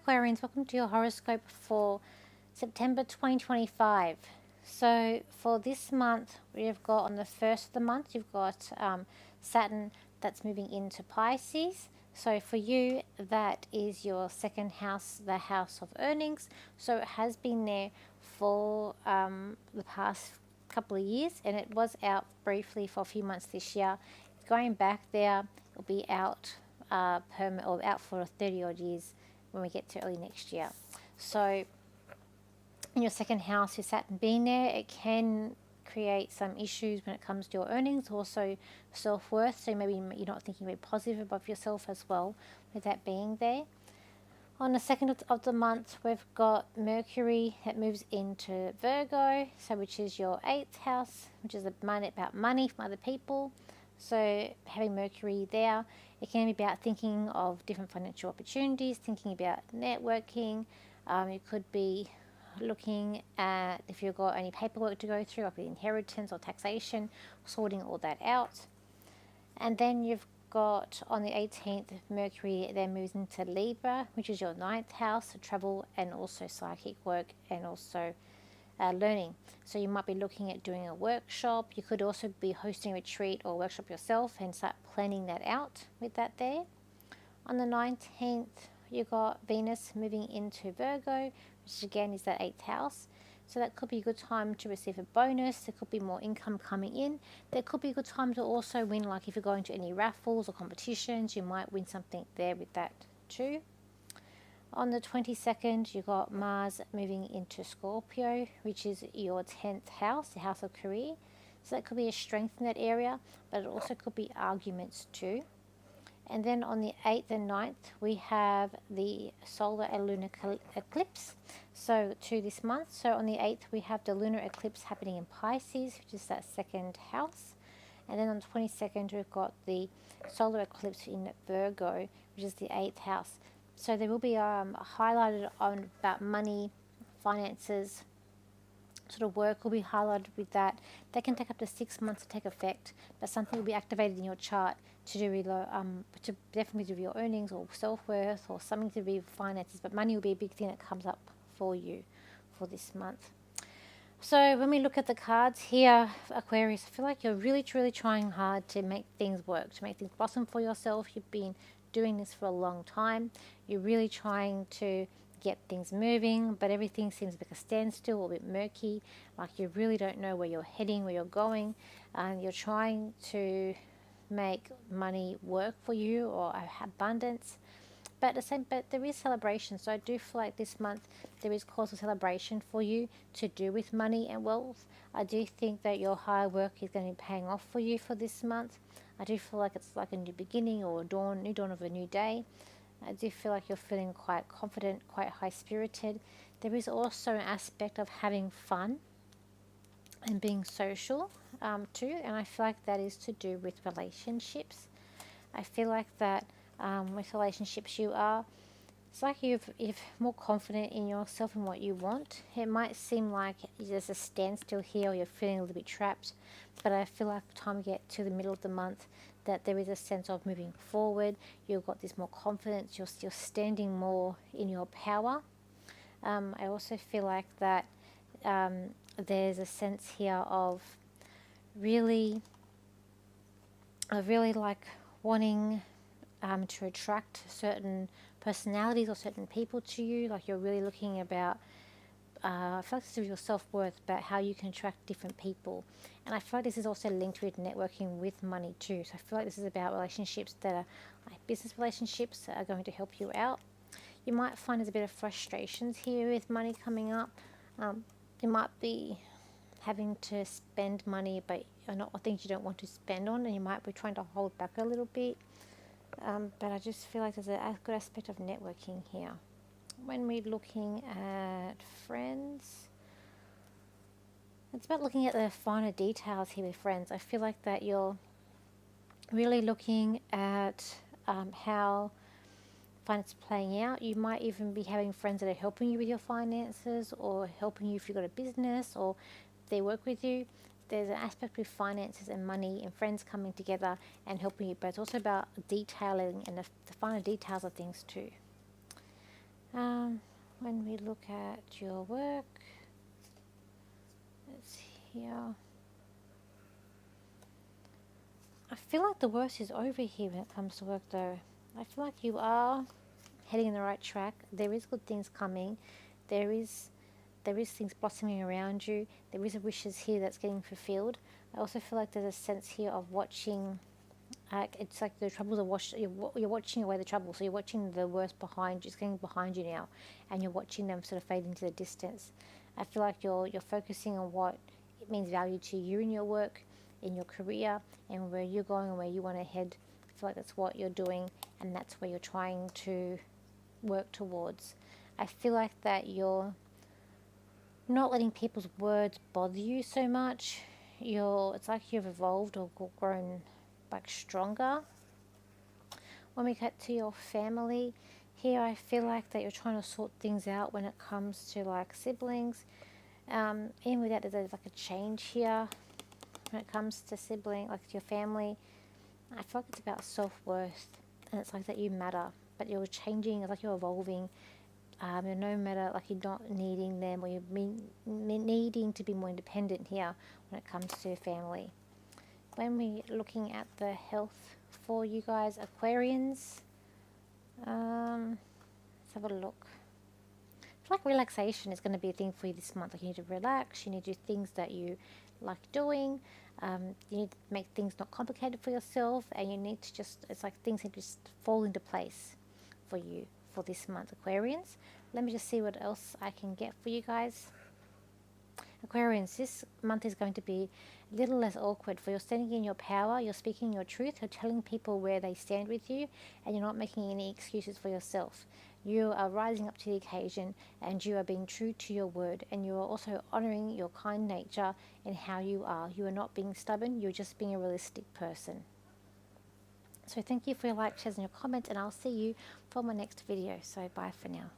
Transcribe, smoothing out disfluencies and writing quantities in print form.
Hello Aquarians, welcome to your horoscope for September 2025. So for this month, we've got on the first of the month, you've got Saturn that's moving into Pisces. So for you, that is your second house, the house of earnings. So it has been there for the past couple of years, and it was out briefly for a few months this year. Going back there, it'll be out permanent or out for 30 odd years when we get to early next year. So in your second house with Saturn being there, it can create some issues when it comes to your earnings, also self-worth. So maybe you're not thinking very positive about yourself as well with that being there. On the second of the month, we've got Mercury that moves into Virgo, so which is your 8th house, which is about money from other people. So having Mercury there, it can be about thinking of different financial opportunities, thinking about networking. You could be looking at if you've got any paperwork to go through, like the inheritance or taxation, sorting all that out. And then you've got on the 18th, Mercury then moves into Libra, which is your 9th house, so travel and also psychic work and also learning. So you might be looking at doing a workshop. You could also be hosting a retreat or workshop yourself and start planning that out with that there. On the 19th, you got Venus moving into Virgo, which again is that 8th house. So that could be a good time to receive a bonus. There could be more income coming in. There could be a good time to also win, like if you're going to any raffles or competitions, you might win something there with that too. On the 22nd, you got Mars moving into Scorpio, which is your 10th house, the house of career. So that could be a strength in that area, but it also could be arguments too. And then on the 8th and 9th, we have the solar and lunar eclipse. So to this month, so on the 8th, we have the lunar eclipse happening in Pisces, which is that second house. And then on the 22nd, we've got the solar eclipse in Virgo, which is the 8th house. So there will be highlighted on about money, finances, sort of work will be highlighted with that. That can take up to 6 months to take effect, but something will be activated in your chart to do with to definitely do with your earnings or self-worth or something to do with finances. But money will be a big thing that comes up for you for this month. So when we look at the cards here, Aquarius, I feel like you're really truly trying hard to make things work, to make things blossom for yourself. You've been doing this for a long time. You're really trying to get things moving, but everything seems like a standstill or a bit murky, like you really don't know where you're heading, where you're going, and you're trying to make money work for you or abundance. But there is celebration. So I do feel like this month there is cause for celebration for you to do with money and wealth. I do think that your hard work is going to be paying off for you for this month. I do feel like it's like a new beginning or a new dawn of a new day. I do feel like you're feeling quite confident, quite high-spirited. There is also an aspect of having fun and being social too, and I feel like that is to do with relationships. I feel like that with relationships it's like you're more confident in yourself and what you want. It might seem like there's a standstill here or you're feeling a little bit trapped, but I feel like by the time you get to the middle of the month that there is a sense of moving forward. You've got this more confidence. You're standing more in your power. I also feel like that there's a sense here of really like wanting to attract certain personalities or certain people to you. Like you're really looking about I feel like this is your self-worth, about how you can attract different people. And I feel like this is also linked with networking with money too. So I feel like this is about relationships that are like business relationships that are going to help you out. You might find there's a bit of frustrations here with money coming up. You might be having to spend money, but not things you don't want to spend on, and you might be trying to hold back a little bit. But I just feel like there's a good aspect of networking here. When we're looking at friends, it's about looking at the finer details here with friends. I feel like that you're really looking at how finance is playing out. You might even be having friends that are helping you with your finances or helping you if you've got a business or they work with you. There's an aspect with finances and money and friends coming together and helping you, but it's also about detailing and the finer details of things too. When we look at your work, it's here. I feel like the worst is over here when it comes to work though. I feel like you are heading in the right track. There is good things coming. There is things blossoming around you. There is a wishes here that's getting fulfilled. I also feel like there's a sense here of watching. It's like the troubles are you're watching away the trouble. So you're watching the worst behind you. It's getting behind you now, and you're watching them sort of fade into the distance. I feel like you're focusing on what it means value to you in your work, in your career, and where you're going and where you want to head. I feel like that's what you're doing, and that's where you're trying to work towards. I feel like that you're not letting people's words bother you so much. It's like you've evolved or grown like stronger. When we get to your family here, I feel like that you're trying to sort things out when it comes to like siblings. Even with that, there's like a change here when it comes to sibling, like your family. I feel like it's about self-worth, and it's like that you matter, but you're changing. It's like you're evolving. No matter, like you're not needing them, or you're needing to be more independent here when it comes to family. When we're looking at the health for you guys Aquarians, let's have a look. I feel like relaxation is going to be a thing for you this month. Like you need to relax, you need to do things that you like doing, you need to make things not complicated for yourself, and you need to it's like things need to just fall into place for you for this month, Aquarians. Let me just see what else I can get for you guys. Aquarians, this month is going to be a little less awkward, for you're standing in your power, you're speaking your truth, you're telling people where they stand with you, and you're not making any excuses for yourself. You are rising up to the occasion, and you are being true to your word, and you are also honouring your kind nature and how you are. You are not being stubborn, you're just being a realistic person. So thank you for your likes, shares and your comments, and I'll see you for my next video. So bye for now.